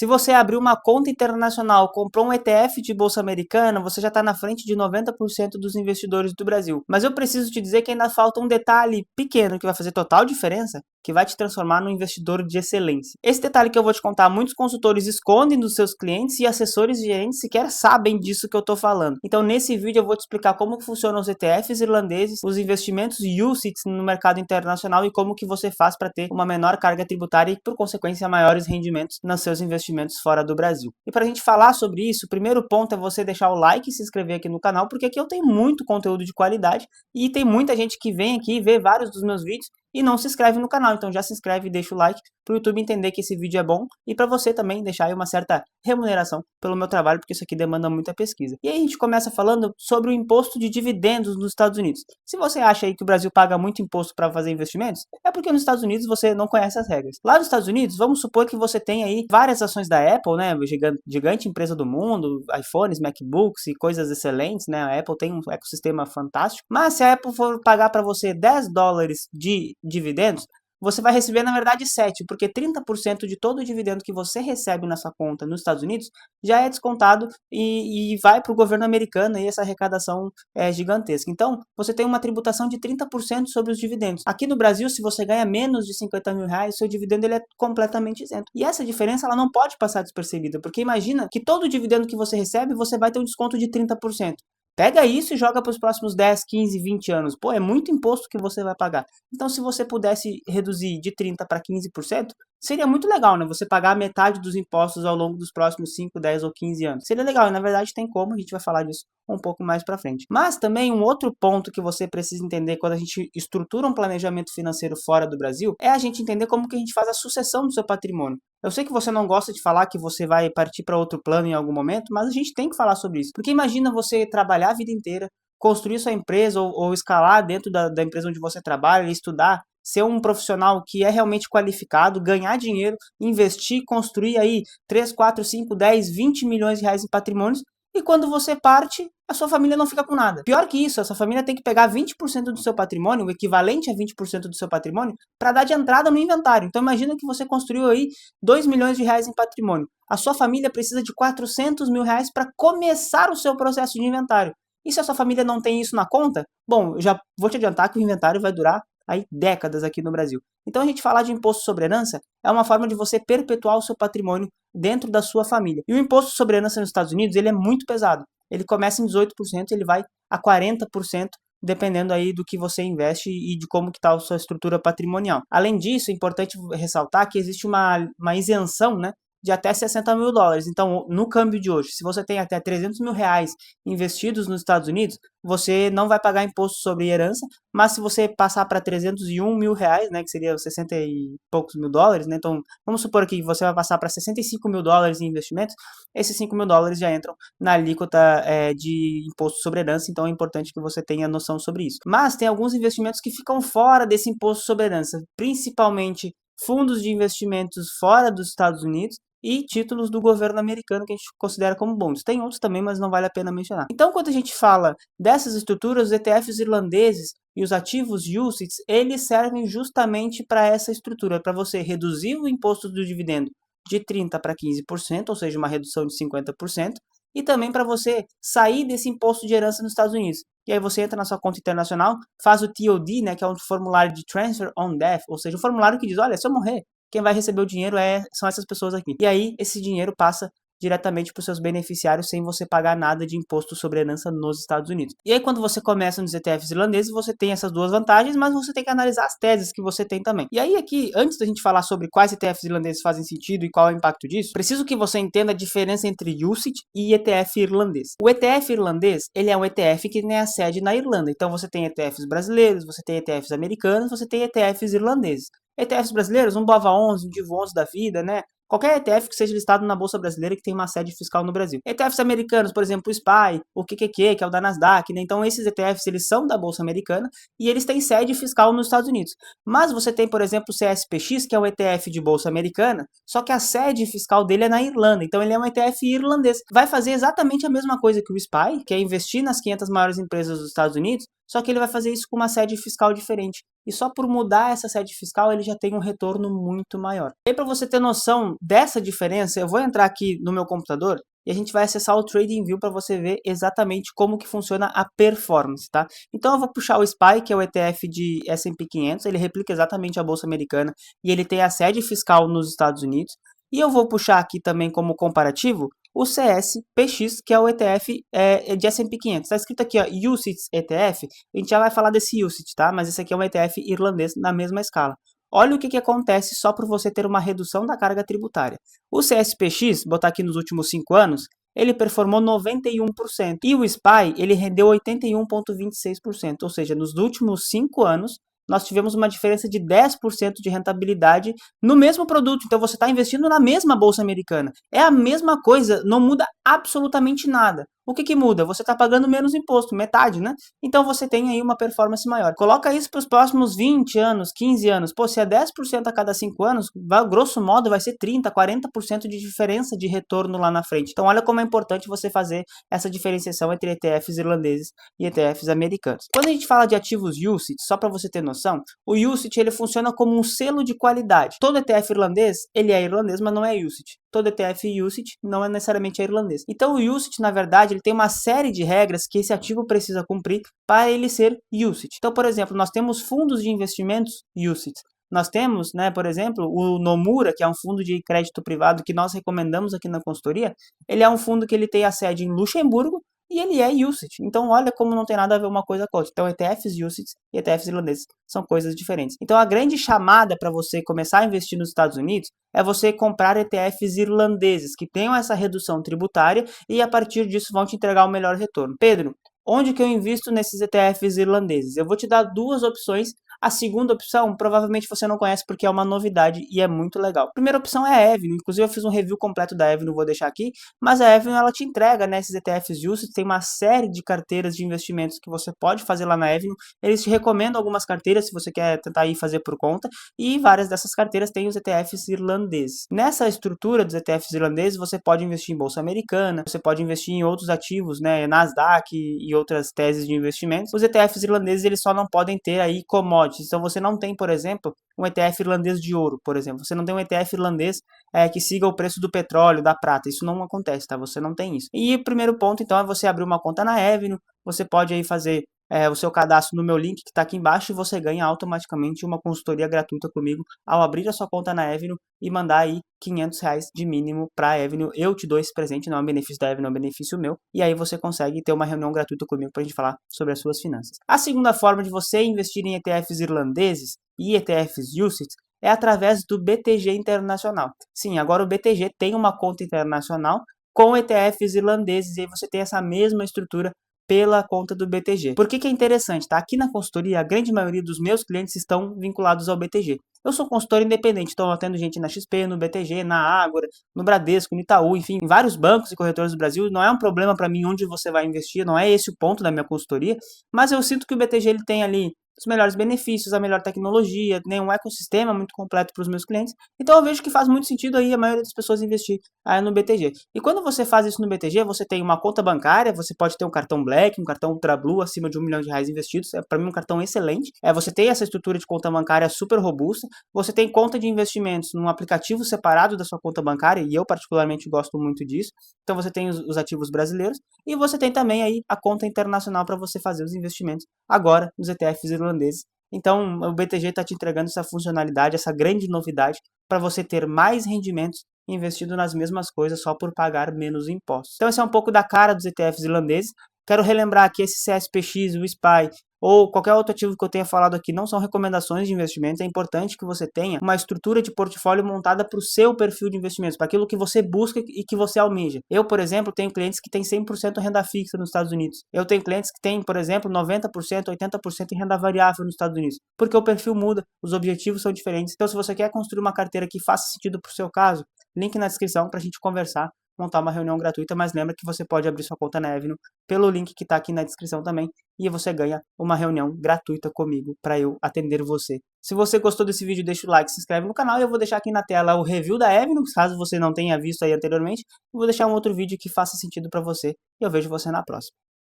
Se você abrir uma conta internacional, comprou um ETF de bolsa americana, você já está na frente de 90% dos investidores do Brasil. Mas eu preciso te dizer que ainda falta um detalhe pequeno que vai fazer total diferença, que vai te transformar num investidor de excelência. Esse detalhe que eu vou te contar, muitos consultores escondem dos seus clientes e assessores e gerentes sequer sabem disso que eu estou falando. Então, nesse vídeo eu vou te explicar como funcionam os ETFs irlandeses, os investimentos UCITS no mercado internacional e como que você faz para ter uma menor carga tributária e, por consequência, maiores rendimentos nos seus investimentos fora do Brasil. E para a gente falar sobre isso, o primeiro ponto é você deixar o like e se inscrever aqui no canal, porque aqui eu tenho muito conteúdo de qualidade e tem muita gente que vem aqui e vê vários dos meus vídeos e não se inscreve no canal. Então já se inscreve e deixa o like para o YouTube entender que esse vídeo é bom e para você também deixar aí uma certa remuneração pelo meu trabalho, porque isso aqui demanda muita pesquisa. E aí a gente começa falando sobre o imposto de dividendos nos Estados Unidos. Se você acha aí que o Brasil paga muito imposto para fazer investimentos, é porque nos Estados Unidos você não conhece as regras. Lá nos Estados Unidos, vamos supor que você tem aí várias ações da Apple, né, gigante empresa do mundo, iPhones, MacBooks e coisas excelentes, né, a Apple tem um ecossistema fantástico, mas se a Apple for pagar para você $10 de dividendos, você vai receber, na verdade, 7, porque 30% de todo o dividendo que você recebe na sua conta nos Estados Unidos já é descontado e vai para o governo americano e essa arrecadação é gigantesca. Então, você tem uma tributação de 30% sobre os dividendos. Aqui no Brasil, se você ganha menos de 50 mil reais, seu dividendo ele é completamente isento. E essa diferença ela não pode passar despercebida, porque imagina que todo o dividendo que você recebe, você vai ter um desconto de 30%. Pega isso e joga para os próximos 10, 15, 20 anos. Pô, é muito imposto que você vai pagar. Então, se você pudesse reduzir de 30% para 15%, seria muito legal, né? Você pagar metade dos impostos ao longo dos próximos 5, 10 ou 15 anos. Seria legal, e na verdade tem como, a gente vai falar disso um pouco mais para frente. Mas também um outro ponto que você precisa entender quando a gente estrutura um planejamento financeiro fora do Brasil, é a gente entender como que a gente faz a sucessão do seu patrimônio. Eu sei que você não gosta de falar que você vai partir para outro plano em algum momento, mas a gente tem que falar sobre isso. Porque imagina você trabalhar a vida inteira, construir sua empresa ou escalar dentro da empresa onde você trabalha, estudar, ser um profissional que é realmente qualificado, ganhar dinheiro, investir, construir aí 3, 4, 5, 10, 20 milhões de reais em patrimônios, e quando você parte, a sua família não fica com nada. Pior que isso, a sua família tem que pegar 20% do seu patrimônio, o equivalente a 20% do seu patrimônio, para dar de entrada no inventário. Então imagina que você construiu aí 2 milhões de reais em patrimônio. A sua família precisa de 400 mil reais para começar o seu processo de inventário. E se a sua família não tem isso na conta? Bom, eu já vou te adiantar que o inventário vai durar aí décadas aqui no Brasil. Então a gente falar de imposto sobre herança é uma forma de você perpetuar o seu patrimônio dentro da sua família. E o imposto sobre herança nos Estados Unidos, ele é muito pesado. Ele começa em 18%, ele vai a 40%, dependendo aí do que você investe e de como que está a sua estrutura patrimonial. Além disso, é importante ressaltar que existe uma isenção, né, de até 60 mil dólares. Então, no câmbio de hoje, se você tem até 300 mil reais investidos nos Estados Unidos, você não vai pagar imposto sobre herança, mas se você passar para 301 mil reais, né, que seria 60 e poucos mil dólares, né, então vamos supor que você vai passar para 65 mil dólares em investimentos, esses 5 mil dólares já entram na alíquota de imposto sobre herança, então é importante que você tenha noção sobre isso. Mas tem alguns investimentos que ficam fora desse imposto sobre herança, principalmente fundos de investimentos fora dos Estados Unidos, e títulos do governo americano que a gente considera como bons. Tem outros também, mas não vale a pena mencionar. Então, quando a gente fala dessas estruturas, os ETFs irlandeses e os ativos UCITS, eles servem justamente para essa estrutura, para você reduzir o imposto do dividendo de 30% para 15%, ou seja, uma redução de 50%, e também para você sair desse imposto de herança nos Estados Unidos. E aí você entra na sua conta internacional, faz o TOD, né, que é um formulário de Transfer on Death, ou seja, o formulário que diz, olha, se eu morrer, quem vai receber o dinheiro são essas pessoas aqui. E aí, esse dinheiro passa diretamente para os seus beneficiários sem você pagar nada de imposto sobre herança nos Estados Unidos. E aí, quando você começa nos ETFs irlandeses, você tem essas duas vantagens, mas você tem que analisar as teses que você tem também. E aí, aqui, antes da gente falar sobre quais ETFs irlandeses fazem sentido e qual é o impacto disso, preciso que você entenda a diferença entre UCITS e ETF irlandês. O ETF irlandês, ele é um ETF que tem a sede na Irlanda. Então, você tem ETFs brasileiros, você tem ETFs americanos, você tem ETFs irlandeses. ETFs brasileiros, um BOVA11, um DIV11 da vida, né? Qualquer ETF que seja listado na Bolsa Brasileira que tem uma sede fiscal no Brasil. ETFs americanos, por exemplo, o SPY, o QQQ, que é o da Nasdaq, né? Então esses ETFs, eles são da Bolsa Americana e eles têm sede fiscal nos Estados Unidos. Mas você tem, por exemplo, o CSPX, que é um ETF de Bolsa Americana, só que a sede fiscal dele é na Irlanda. Então ele é um ETF irlandês. Vai fazer exatamente a mesma coisa que o SPY, que é investir nas 500 maiores empresas dos Estados Unidos, só que ele vai fazer isso com uma sede fiscal diferente. E só por mudar essa sede fiscal, ele já tem um retorno muito maior. E para você ter noção dessa diferença, eu vou entrar aqui no meu computador e a gente vai acessar o TradingView para você ver exatamente como que funciona a performance, tá? Então eu vou puxar o SPY, que é o ETF de S&P 500, ele replica exatamente a bolsa americana e ele tem a sede fiscal nos Estados Unidos. E eu vou puxar aqui também como comparativo o CSPX, que é o ETF de S&P 500. Está escrito aqui, ó, UCITS ETF, a gente já vai falar desse UCITS, tá? Mas esse aqui é um ETF irlandês na mesma escala. Olha o que acontece só por você ter uma redução da carga tributária. O CSPX, botar aqui nos últimos 5 anos, ele performou 91%. E o SPY, ele rendeu 81,26%. Ou seja, nos últimos 5 anos, nós tivemos uma diferença de 10% de rentabilidade no mesmo produto. Então, você está investindo na mesma bolsa americana. É a mesma coisa, não muda absolutamente nada. O que muda? Você está pagando menos imposto, metade, né? Então você tem aí uma performance maior. Coloca isso para os próximos 20 anos, 15 anos. Pô, se é 10% a cada 5 anos, grosso modo vai ser 30, 40% de diferença de retorno lá na frente. Então olha como é importante você fazer essa diferenciação entre ETFs irlandeses e ETFs americanos. Quando a gente fala de ativos UCITS, só para você ter noção, o UCITS ele funciona como um selo de qualidade. Todo ETF irlandês, ele é irlandês, mas não é UCITS. Todo ETF UCITS não é necessariamente irlandês. Então o UCITS, na verdade, ele tem uma série de regras que esse ativo precisa cumprir para ele ser UCITS. Então, por exemplo, nós temos fundos de investimentos UCITS. Nós temos, né, por exemplo, o Nomura, que é um fundo de crédito privado que nós recomendamos aqui na consultoria. Ele é um fundo que ele tem a sede em Luxemburgo e ele é UCITS. Então, olha como não tem nada a ver uma coisa com a outra. Então, ETFs UCITS e ETFs irlandeses são coisas diferentes. Então, a grande chamada para você começar a investir nos Estados Unidos é você comprar ETFs irlandeses, que tenham essa redução tributária e, a partir disso, vão te entregar o melhor retorno. Pedro, onde que eu invisto nesses ETFs irlandeses? Eu vou te dar duas opções. A segunda opção, provavelmente você não conhece porque é uma novidade e é muito legal. A primeira opção é a Avenue, inclusive eu fiz um review completo da Avenue, vou deixar aqui, mas a Avenue ela te entrega, né, esses ETFs UCITS, tem uma série de carteiras de investimentos que você pode fazer lá na Avenue. Eles te recomendam algumas carteiras se você quer tentar ir fazer por conta, e várias dessas carteiras têm os ETFs irlandeses. Nessa estrutura dos ETFs irlandeses, você pode investir em bolsa americana, você pode investir em outros ativos, né, Nasdaq e outras teses de investimentos. Os ETFs irlandeses, eles só não podem ter aí commodities. Então você não tem, por exemplo, um ETF irlandês de ouro, por exemplo. Você não tem um ETF irlandês que siga o preço do petróleo, da prata. Isso não acontece, tá? Você não tem isso. E o primeiro ponto, então, é você abrir uma conta na Avenue. Você pode aí fazer o seu cadastro no meu link que está aqui embaixo e você ganha automaticamente uma consultoria gratuita comigo ao abrir a sua conta na Avenue e mandar aí R$ 500 de mínimo para a Avenue. Eu te dou esse presente, não é um benefício da Avenue, é um benefício meu. E aí você consegue ter uma reunião gratuita comigo para a gente falar sobre as suas finanças. A segunda forma de você investir em ETFs irlandeses e ETFs UCITS é através do BTG Internacional. Sim, agora o BTG tem uma conta internacional com ETFs irlandeses e aí você tem essa mesma estrutura pela conta do BTG. Por que é interessante? Tá? Aqui na consultoria, a grande maioria dos meus clientes estão vinculados ao BTG. Eu sou consultor independente, então eu atendo gente na XP, no BTG, na Ágora, no Bradesco, no Itaú, enfim, em vários bancos e corretores do Brasil. Não é um problema para mim onde você vai investir, não é esse o ponto da minha consultoria, mas eu sinto que o BTG ele tem ali os melhores benefícios, a melhor tecnologia, né, um ecossistema muito completo para os meus clientes. Então eu vejo que faz muito sentido aí a maioria das pessoas investir no BTG. E quando você faz isso no BTG, você tem uma conta bancária, você pode ter um cartão Black, um cartão Ultra Blue acima de R$ 1 milhão investidos. É para mim um cartão excelente. Você tem essa estrutura de conta bancária super robusta. Você tem conta de investimentos num aplicativo separado da sua conta bancária, e eu particularmente gosto muito disso. Então você tem os ativos brasileiros e você tem também aí a conta internacional para você fazer os investimentos agora nos ETFs irlandeses. Então o BTG está te entregando essa funcionalidade, essa grande novidade para você ter mais rendimentos investido nas mesmas coisas só por pagar menos impostos. Então esse é um pouco da cara dos ETFs irlandeses. Quero relembrar que esse CSPX, o SPY ou qualquer outro ativo que eu tenha falado aqui não são recomendações de investimentos. É importante que você tenha uma estrutura de portfólio montada para o seu perfil de investimentos, para aquilo que você busca e que você almeja. Eu, por exemplo, tenho clientes que têm 100% renda fixa nos Estados Unidos. Eu tenho clientes que têm, por exemplo, 90%, 80% em renda variável nos Estados Unidos, porque o perfil muda, os objetivos são diferentes. Então, se você quer construir uma carteira que faça sentido para o seu caso, link na descrição para a gente conversar, montar uma reunião gratuita, mas lembra que você pode abrir sua conta na Avenue pelo link que está aqui na descrição também, e você ganha uma reunião gratuita comigo para eu atender você. Se você gostou desse vídeo, deixa o like, se inscreve no canal, e eu vou deixar aqui na tela o review da Avenue, caso você não tenha visto aí anteriormente. Eu vou deixar um outro vídeo que faça sentido para você, e eu vejo você na próxima.